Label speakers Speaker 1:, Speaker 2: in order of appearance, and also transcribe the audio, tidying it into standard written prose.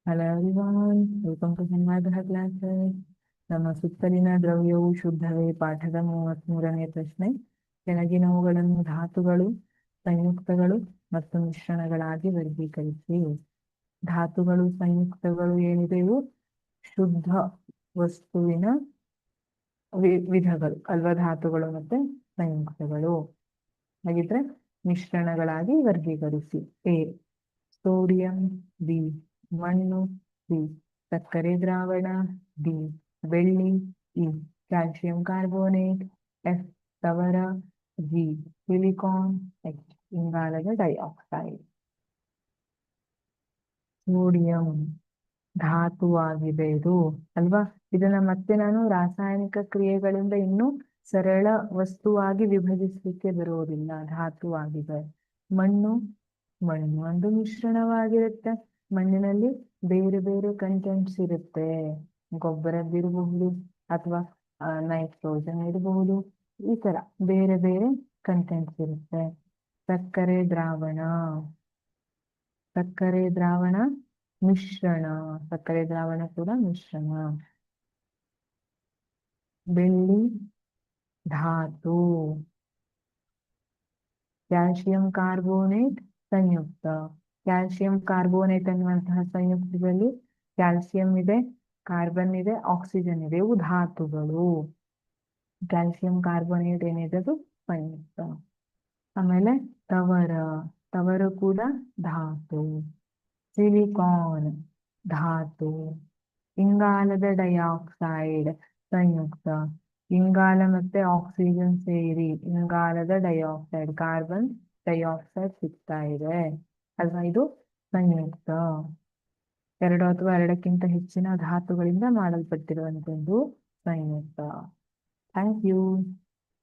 Speaker 1: Hello everyone, welcome to Sanmarga classes. ನಮ್ಮ ಸುತ್ತಲಿನ ದ್ರವ್ಯವು ಶುದ್ಧವೇ ಪಾಠದ 33ನೇ ಪ್ರಶ್ನೆ. ಕೆಳಗಿನವುಗಳನ್ನು ಧಾತುಗಳು, ಸಂಯುಕ್ತಗಳು ಮತ್ತು ಮಿಶ್ರಣಗಳಾಗಿ ವರ್ಗೀಕರಿಸಿ. ಧಾತುಗಳು, ಸಂಯುಕ್ತಗಳು ಏನಿದೆಯೋ ಶುದ್ಧ ವಸ್ತುವಿನ ವಿಧಗಳು ಅಲ್ವಾ, ಧಾತುಗಳು ಮತ್ತೆ ಸಂಯುಕ್ತಗಳು. ಹಾಗಿದ್ರೆ ಮಿಶ್ರಣಗಳಾಗಿ ವರ್ಗೀಕರಿಸಿ. ಎ ಸೋಡಿಯಂ, ಬಿ ಮಣ್ಣು, ಸಿ ಸಕ್ಕರೆ ದ್ರಾವಣ, ಡಿ ಬೆಳ್ಳಿ, ಇ ಕ್ಯಾಲ್ಸಿಯಂ ಕಾರ್ಬೋನೇಟ್, ಎಫ್ ತವರ, ಜಿ ಸಿಲಿಕಾನ್, ಎಚ್ ಇಂಗಾಲದ ಡೈಆಕ್ಸೈಡ್. ಸೋಡಿಯಂ ಧಾತುವಾಗಿದೆ ಇದು ಅಲ್ವಾ. ಇದನ್ನ ಮತ್ತೆ ನಾನು ರಾಸಾಯನಿಕ ಕ್ರಿಯೆಗಳಿಂದ ಇನ್ನೂ ಸರಳ ವಸ್ತುವಾಗಿ ವಿಭಜಿಸಲಿಕ್ಕೆ ಬರುವುದಿಲ್ಲ, ಧಾತುವಾಗಿದೆ. ಮಣ್ಣು ಮಣ್ಣು ಒಂದು ಮಿಶ್ರಣವಾಗಿರುತ್ತೆ. ಮಣ್ಣಿನಲ್ಲಿ ಬೇರೆ ಬೇರೆ ಕಂಟೆಂಟ್ಸ್ ಇರುತ್ತೆ. ಗೊಬ್ಬರದ್ದಿರಬಹುದು ಅಥವಾ ನೈಟ್ರೋಜನ್ ಇರಬಹುದು. ಈ ತರ ಬೇರೆ ಬೇರೆ ಕಂಟೆಂಟ್ಸ್ ಇರುತ್ತೆ. ಸಕ್ಕರೆ ದ್ರಾವಣ, ಸಕ್ಕರೆ ದ್ರಾವಣ ಮಿಶ್ರಣ, ಸಕ್ಕರೆ ದ್ರಾವಣ ಕೂಡ ಮಿಶ್ರಣ. ಬೆಳ್ಳಿ ಧಾತು, ಕ್ಯಾಲ್ಸಿಯಂ ಕಾರ್ಬೋನೇಟ್ ಸಂಯುಕ್ತ. ಕ್ಯಾಲ್ಸಿಯಂ ಕಾರ್ಬೋನೇಟ್ ಅನ್ನುವಂತಹ ಸಂಯುಕ್ತದಲ್ಲಿ ಕ್ಯಾಲ್ಸಿಯಂ ಇದೆ, ಕಾರ್ಬನ್ ಇದೆ, ಆಕ್ಸಿಜನ್ ಇದೆ. ಇವು ಧಾತುಗಳು. ಕ್ಯಾಲ್ಸಿಯಂ ಕಾರ್ಬೋನೇಟ್ ಏನಿದೆ ಅದು ಸಂಯುಕ್ತ. ಆಮೇಲೆ ತವರ, ತವರ ಕೂಡ ಧಾತು. ಸಿಲಿಕಾನ್ ಧಾತು. ಇಂಗಾಲದ ಡೈಆಕ್ಸೈಡ್ ಸಂಯುಕ್ತ. ಇಂಗಾಲ ಮತ್ತೆ ಆಕ್ಸಿಜನ್ ಸೇರಿ ಇಂಗಾಲದ ಡೈಆಕ್ಸೈಡ್, ಕಾರ್ಬನ್ ಡೈಆಕ್ಸೈಡ್ ಸಿಗ್ತಾ ಇದೆ ಅಲ್ವಾ. ಇದು ಸಂಯುಕ್ತ. ಎರಡು ಅಥವಾ ಎರಡಕ್ಕಿಂತ ಹೆಚ್ಚಿನ ಧಾತುಗಳಿಂದ ಮಾಡಲ್ಪಟ್ಟಿರುವಂತದ್ದು ಸಂಯುಕ್ತ. Thank you.